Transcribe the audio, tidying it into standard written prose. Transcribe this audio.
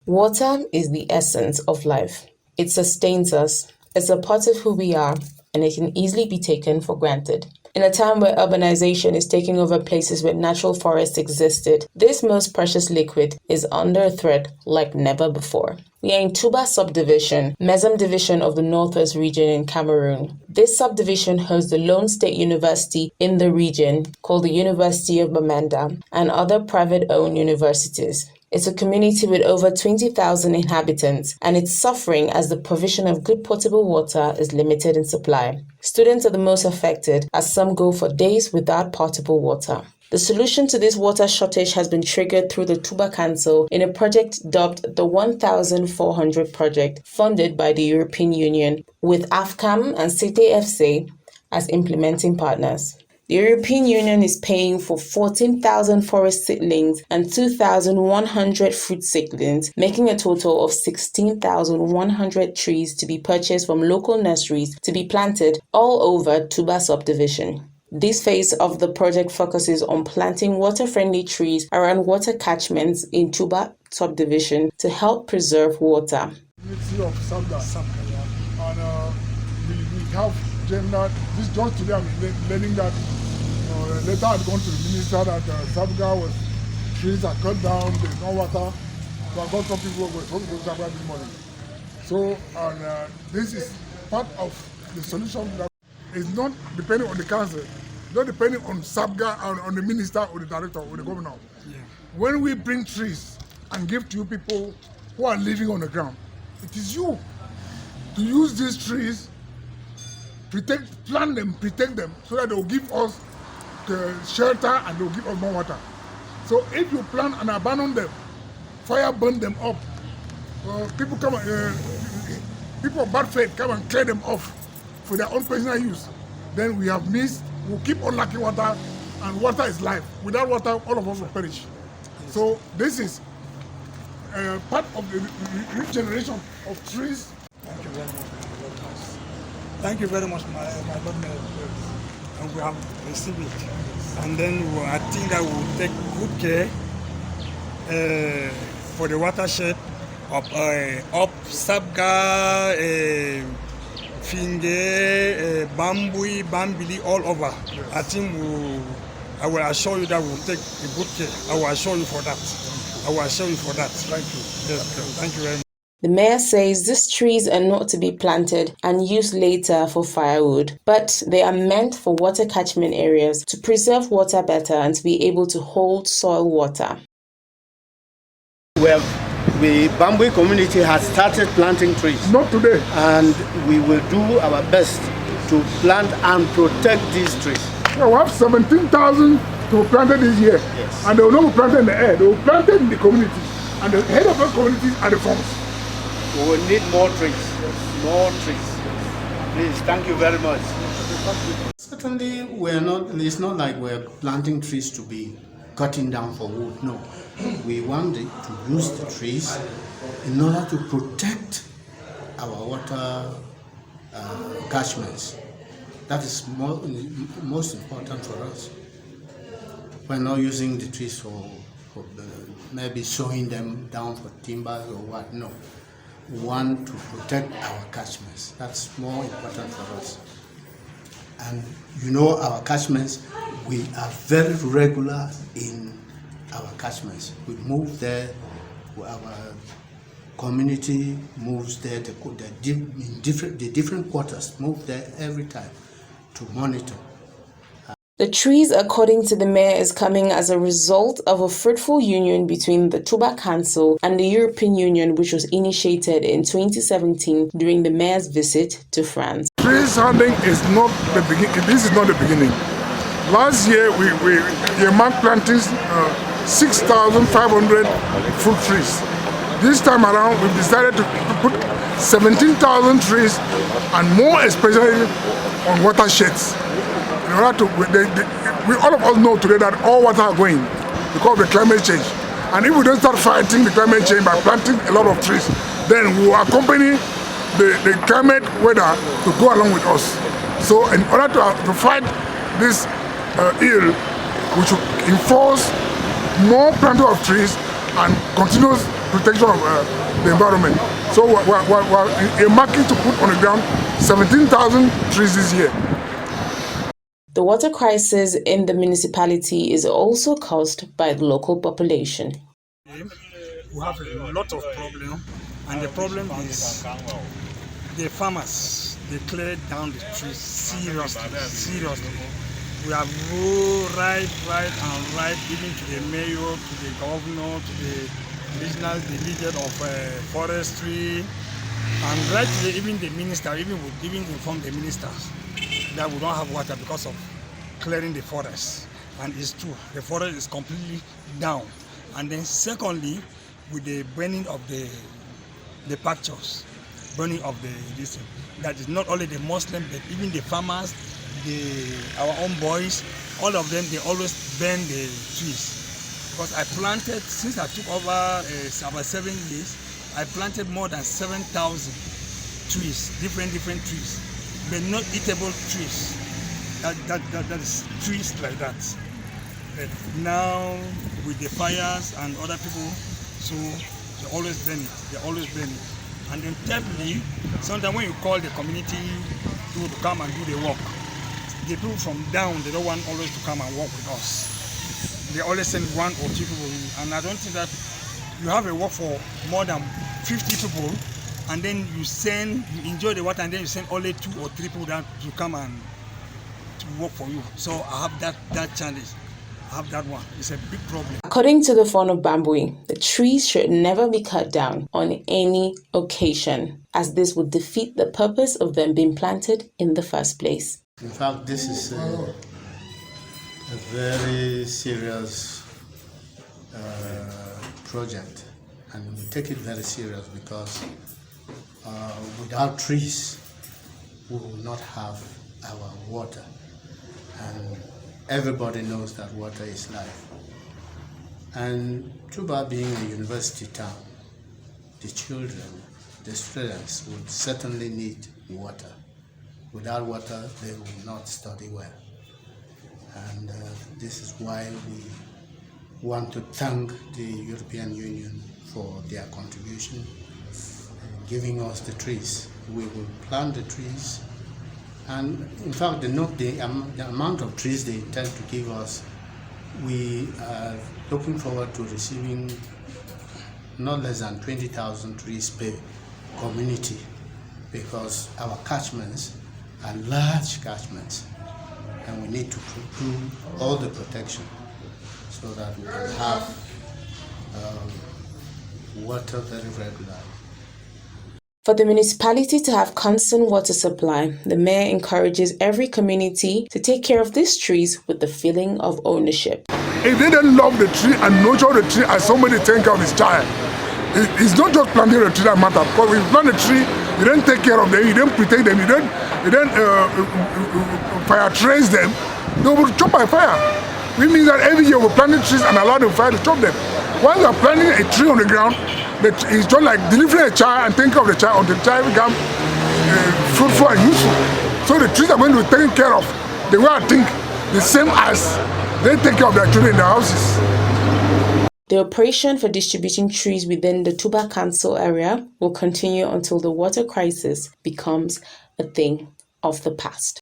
Water is the essence of life. It sustains us, it's a part of who we are, and it can easily be taken for granted. In a time where urbanization is taking over places where natural forests existed, this most precious liquid is under threat like never before. We are in Tubah subdivision, Mesem division of the Northwest region in Cameroon. This subdivision hosts the lone state university in the region called the University of Bamenda and other private-owned universities. It's a community with over 20,000 inhabitants, and it's suffering as the provision of good potable water is limited in supply. Students are the most affected, as some go for days without potable water. The solution to this water shortage has been triggered through the Tubah Council in a project dubbed the 1400 project, funded by the European Union, with AFCAM and CTFC as implementing partners. The European Union is paying for 14,000 forest seedlings and 2,100 fruit seedlings, making a total of 16,100 trees to be purchased from local nurseries to be planted all over Tubah subdivision. This phase of the project focuses on planting water-friendly trees around water catchments in Tubah subdivision to help preserve water. Community of Sabga, and we have gender. This just today I'm learning that later I'd gone to the minister that Sabga trees are cut down, there's no water. So I got some people who were supposed to go to Sabga this morning. So this is part of the solution that is not depending on the council, not depending on Sabga, on the minister or the director or the governor. Yeah. When we bring trees and give to you people who are living on the ground, it is you to use these trees, plant them, protect them, so that they will give us the shelter and they will give us more water. So if you plant and abandon them, fire burn them up, people of bad faith come and clear them off for their own personal use, then we have missed, we'll keep on lacking water, and water is life. Without water, all of us will perish. So this is part of the regeneration of trees. Thank you very much, my Lord. Thank you very much, my Lord. And we have received it. And then I think that we will take good care for the watershed of Sabga, Finge, Bambui, Bambili, all over. Yes. I think I will assure you that we will take good care. I will assure you for that. I will assure you for that. Thank you. Yes, thank you very much. The mayor says these trees are not to be planted and used later for firewood, but they are meant for water catchment areas to preserve water better and to be able to hold soil water. Well, the Bamboo community has started planting trees. Not today. And we will do our best to plant and protect these trees. We have 17,000 to be planted this year. Yes. And they will not be planted in the air, they will be planted in the community. And the head of those communities are the farmers. We will need more trees. Yes. More trees. Please, thank you very much. Certainly, it's not like we're planting trees to be cutting down for wood. No. We want to use the trees in order to protect our water catchments. That is most important for us. We're not using the trees for maybe sowing them down for timbers or what. No. We want to protect our catchments. That's more important for us. And you know our catchments, we are very regular in our catchments. We move there, our community moves there, the different quarters move there every time to monitor. The trees, according to the mayor, is coming as a result of a fruitful union between the Tubah Council and the European Union, which was initiated in 2017 during the mayor's visit to France. Tree planting is not the beginning. This is not the beginning. Last year, we marked planting 6,500 fruit trees. This time around, we've decided to put 17,000 trees and more especially on watersheds. In order to, all of us know today that all water are going because of the climate change. And if we don't start fighting the climate change by planting a lot of trees, then we will accompany the climate weather to go along with us. So in order to fight this ill, we should enforce more planting of trees and continuous protection of the environment. So we're marking to put on the ground 17,000 trees this year. The water crisis in the municipality is also caused by the local population. We have a lot of problems, and the problem is the farmers, they clear down the trees seriously. We have go right, even to the mayor, to the governor, to the regional delegate of forestry, and right to even the minister, even inform the ministers that we don't have water because of clearing the forest. And it's true, the forest is completely down. And then secondly, with the burning of the pastures, burning of this, that is not only the Muslim, but even the farmers, our own boys, all of them, they always burn the trees. Because I planted, since I took over about 7 years, I planted more than 7,000 trees, different trees, but not eatable trees. That is trees like that. But now with the fires and other people, so they always burn it. And then thirdly, sometimes when you call the community to come and do the work, the people from down, they don't want always to come and work with us. They always send 1 or 2 people, and I don't think that you have a work for more than 50 people, and then you enjoy the water, and then you send only 2 or 3 people down to come and to work for you. So I have that challenge. I have that one. It's a big problem. According to the Fund of Bambui, the trees should never be cut down on any occasion, as this would defeat the purpose of them being planted in the first place. In fact, this is a very serious project, and we take it very serious because without trees, we will not have our water. And everybody knows that water is life. And Tubah being a university town, the children, the students would certainly need water. Without water, they will not study well. And this is why we want to thank the European Union for their contribution in giving us the trees. We will plant the trees, and in fact, the amount of trees they intend to give us, we are looking forward to receiving not less than 20,000 trees per community, because our catchments are large catchments, and we need to do all the protection so that we can have water very regularly. For the municipality to have constant water supply, the mayor encourages every community to take care of these trees with the feeling of ownership. If they don't love the tree and nurture the tree as somebody take care of his child, it's not just planting a tree that matters. Because when you plant a tree, you don't take care of them, you don't protect them, you don't fire trace them, they will chop by fire. Which means that every year we're planting trees and allow the fire to chop them. Once you're planting a tree on the ground, it's just like delivering a child and taking care of the child until the child becomes fruitful and useful. So the trees are going to be taken care of the way I think, the same as they take care of their children in their houses. The operation for distributing trees within the Tubah Council area will continue until the water crisis becomes a thing of the past.